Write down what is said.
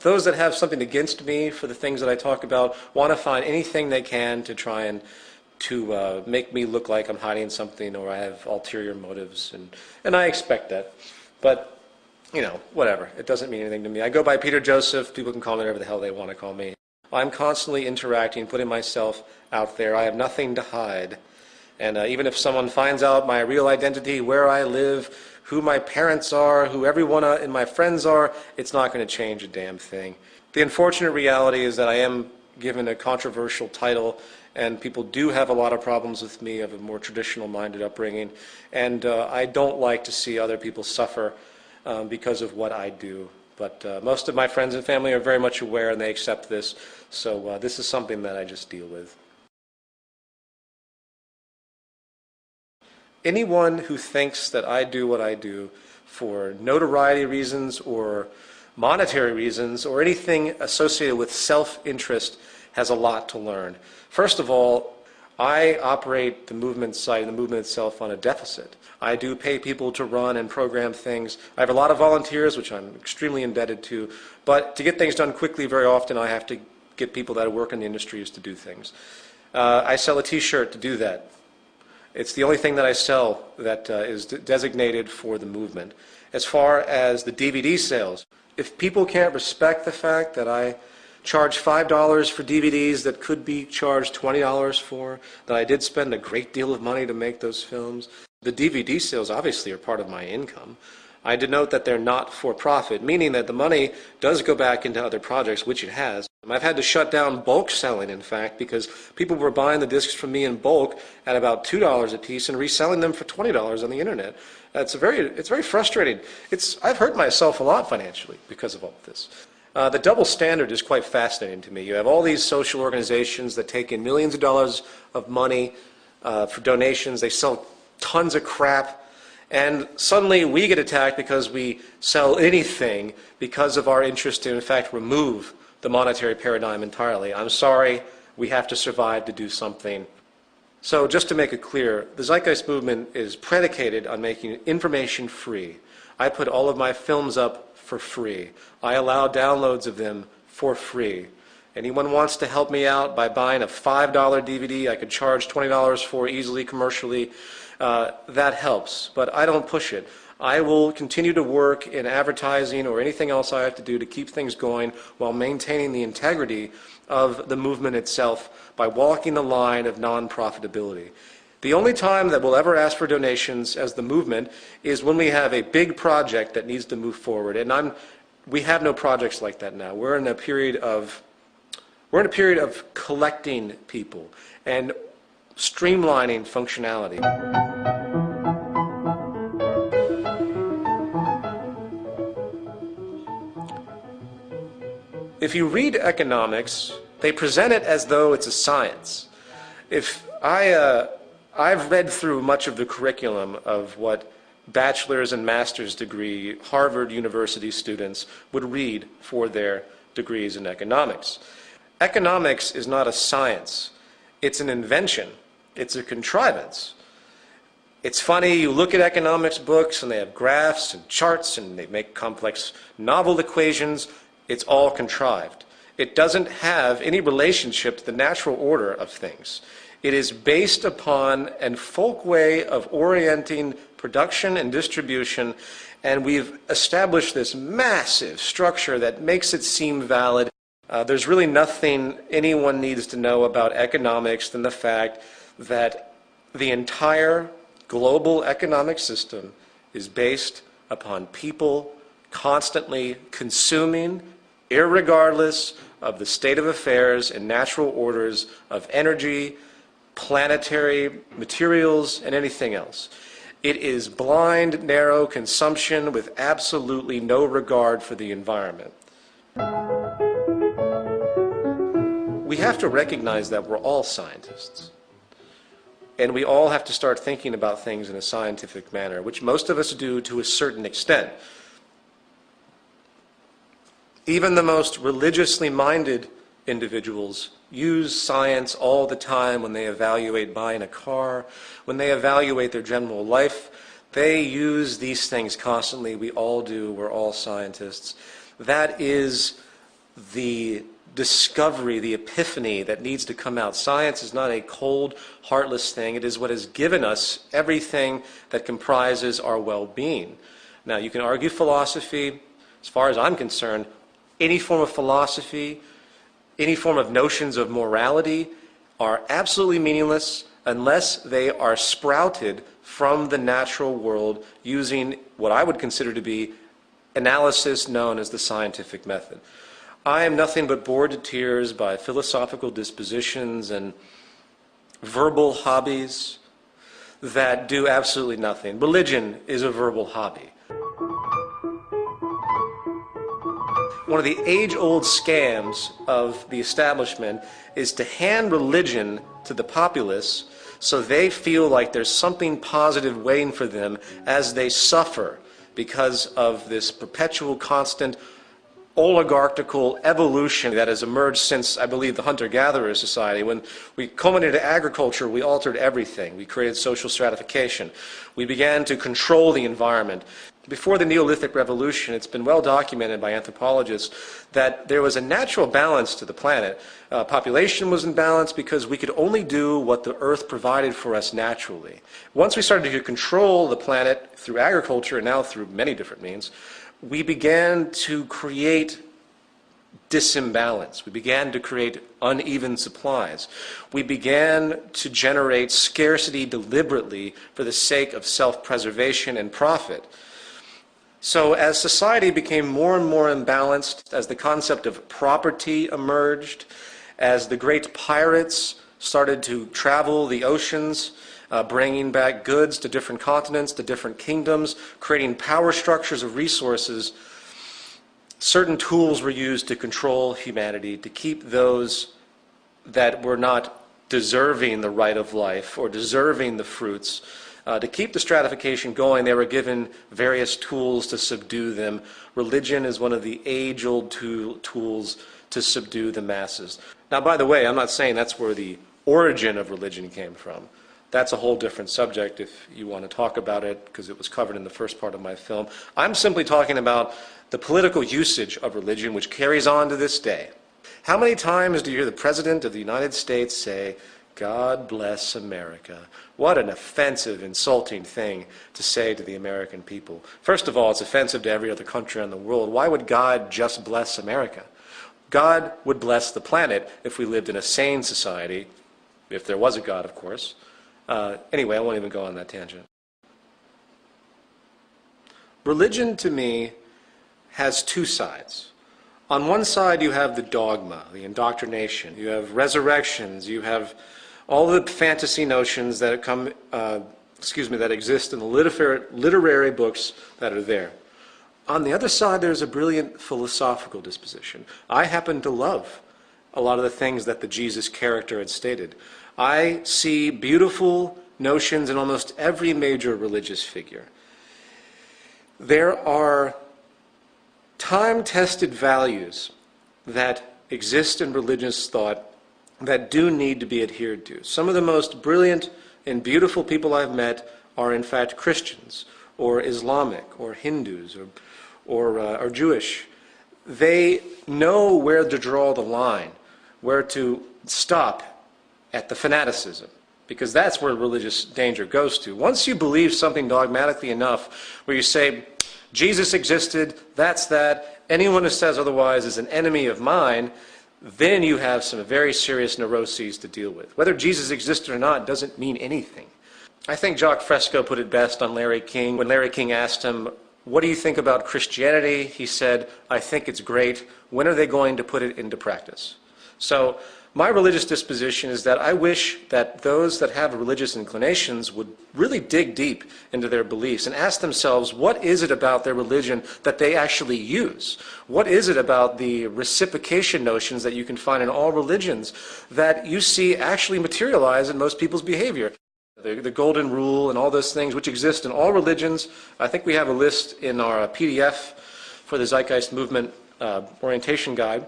those that have something against me for the things that I talk about want to find anything they can to try and to make me look like I'm hiding something or I have ulterior motives, and I expect that. But, you know, whatever. It doesn't mean anything to me. I go by Peter Joseph. People can call me whatever the hell they want to call me. I'm constantly interacting, putting myself out there. I have nothing to hide. And even if someone finds out my real identity, where I live, who my parents are, who everyone in my friends are, it's not going to change a damn thing. The unfortunate reality is that I am given a controversial title, and people do have a lot of problems with me of a more traditional-minded upbringing, and I don't like to see other people suffer because of what I do. But most of my friends and family are very much aware, and they accept this, so this is something that I just deal with. Anyone who thinks that I do what I do for notoriety reasons or monetary reasons or anything associated with self-interest has a lot to learn. First of all, I operate the movement site and the movement itself on a deficit. I do pay people to run and program things. I have a lot of volunteers, which I'm extremely indebted to, but to get things done quickly, very often I have to get people that work in the industries to do things. I sell a t-shirt to do that. It's the only thing that I sell that is designated for the movement. As far as the DVD sales, if people can't respect the fact that I charge $5 for DVDs that could be charged $20 for, that I did spend a great deal of money to make those films, the DVD sales obviously are part of my income. I denote that they're not for profit, meaning that the money does go back into other projects, which it has. I've had to shut down bulk selling, in fact, because people were buying the discs from me in bulk at about $2 a piece and reselling them for $20 on the internet. It's very frustrating. I've hurt myself a lot financially because of all of this. The double standard is quite fascinating to me. You have all these social organizations that take in millions of dollars of money for donations. They sell tons of crap. And suddenly we get attacked because we sell anything because of our interest to, in fact, remove the monetary paradigm entirely. I'm sorry, we have to survive to do something. So just to make it clear, the Zeitgeist movement is predicated on making information free. I put all of my films up for free. I allow downloads of them for free. Anyone wants to help me out by buying a $5 DVD I could charge $20 for easily commercially, that helps, but I don't push it. I will continue to work in advertising or anything else I have to do to keep things going while maintaining the integrity of the movement itself by walking the line of non-profitability. The only time that we'll ever ask for donations as the movement is when we have a big project that needs to move forward, and we have no projects like that now. We're in a period of collecting people and streamlining functionality. If you read economics, they present it as though it's a science. I've read through much of the curriculum of what bachelor's and master's degree Harvard University students would read for their degrees in economics. Economics is not a science. It's an invention. It's a contrivance. It's funny, you look at economics books and they have graphs and charts and they make complex novel equations. It's all contrived. It doesn't have any relationship to the natural order of things. It is based upon a folk way of orienting production and distribution, and we've established this massive structure that makes it seem valid. There's really nothing anyone needs to know about economics than the fact that the entire global economic system is based upon people constantly consuming, irregardless of the state of affairs and natural orders of energy, planetary materials, and anything else. It is blind, narrow consumption with absolutely no regard for the environment. We have to recognize that we're all scientists. And we all have to start thinking about things in a scientific manner, which most of us do to a certain extent. Even the most religiously minded individuals use science all the time when they evaluate buying a car, when they evaluate their general life. They use these things constantly. We all do. We're all scientists. That is the discovery, the epiphany that needs to come out. Science is not a cold, heartless thing. It is what has given us everything that comprises our well-being. Now, you can argue philosophy. As far as I'm concerned, any form of philosophy, any form of notions of morality are absolutely meaningless unless they are sprouted from the natural world using what I would consider to be analysis known as the scientific method. I am nothing but bored to tears by philosophical dispositions and verbal hobbies that do absolutely nothing. Religion is a verbal hobby. One of the age-old scams of the establishment is to hand religion to the populace so they feel like there's something positive waiting for them as they suffer because of this perpetual, constant, oligarchical evolution that has emerged since, I believe, the hunter-gatherer society. When we culminated agriculture, we altered everything. We created social stratification. We began to control the environment. Before the Neolithic Revolution, it's been well documented by anthropologists that there was a natural balance to the planet. Population was in balance because we could only do what the earth provided for us naturally. Once we started to control the planet through agriculture, and now through many different means, we began to create disimbalance. We began to create uneven supplies. We began to generate scarcity deliberately for the sake of self-preservation and profit. So as society became more and more imbalanced, as the concept of property emerged, as the great pirates started to travel the oceans, bringing back goods to different continents, to different kingdoms, creating power structures of resources, certain tools were used to control humanity, to keep those that were not deserving the right of life or deserving the fruits. To keep the stratification going, they were given various tools to subdue them. Religion is one of the age-old tools to subdue the masses. Now, by the way, I'm not saying that's where the origin of religion came from. That's a whole different subject if you want to talk about it, because it was covered in the first part of my film. I'm simply talking about the political usage of religion, which carries on to this day. How many times do you hear the President of the United States say, "God bless America"? What an offensive, insulting thing to say to the American people. First of all, it's offensive to every other country in the world. Why would God just bless America? God would bless the planet if we lived in a sane society, if there was a God, of course. Anyway, I won't even go on that tangent. Religion, to me, has two sides. On one side, you have the dogma, the indoctrination. You have resurrections. You have all the fantasy notions that come, that exist in the literary books that are there. On the other side, there's a brilliant philosophical disposition. I happen to love a lot of the things that the Jesus character had stated. I see beautiful notions in almost every major religious figure. There are time-tested values that exist in religious thought that do need to be adhered to. Some of the most brilliant and beautiful people I've met are in fact Christians or Islamic or Hindus or Jewish. They know where to draw the line, where to stop at the fanaticism, because that's where religious danger goes to. Once you believe something dogmatically enough, where you say, Jesus existed, that's that, anyone who says otherwise is an enemy of mine, then you have some very serious neuroses to deal with. Whether Jesus existed or not doesn't mean anything. I think Jacques Fresco put it best on Larry King. When Larry King asked him, "What do you think about Christianity?" he said, "I think it's great. When are they going to put it into practice?" So my religious disposition is that I wish that those that have religious inclinations would really dig deep into their beliefs and ask themselves, what is it about their religion that they actually use? What is it about the reciprocation notions that you can find in all religions that you see actually materialize in most people's behavior? The golden rule and all those things which exist in all religions. I think we have a list in our PDF for the Zeitgeist Movement orientation guide.